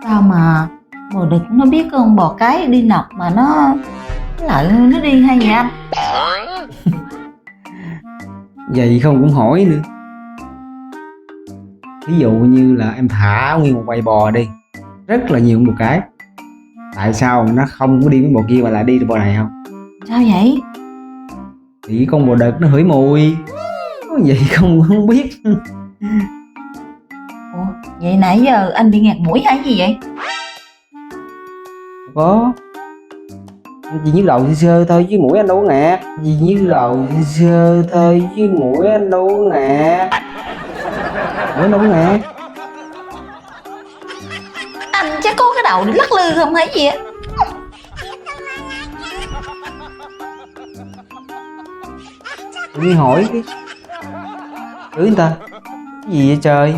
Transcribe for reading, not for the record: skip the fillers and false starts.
Sao mà bò đực nó biết con bò cái đi nọc mà nó lại nó đi hay vậy anh? Vậy không cũng hỏi nữa. Ví dụ như là em thả nguyên một bầy bò đi, rất là nhiều một cái, tại sao nó không có đi với bò kia mà lại đi với bò này không? Sao vậy? Thì con bò đực nó hửi mùi. Có vậy không biết. Ủa, vậy nãy giờ anh bị ngạt mũi hay gì vậy? Không có, anh chỉ nhức đầu sơ sơ thôi chứ mũi anh đâu có ngạt. Chỉ nhức đầu sơ sơ thôi chứ mũi anh đâu có ngạt. Mũi anh đâu có ngạt. Anh chắc có cái đầu để lắc lư không hay gì á? Tự nhiên hỏi cái người ta cái gì vậy trời.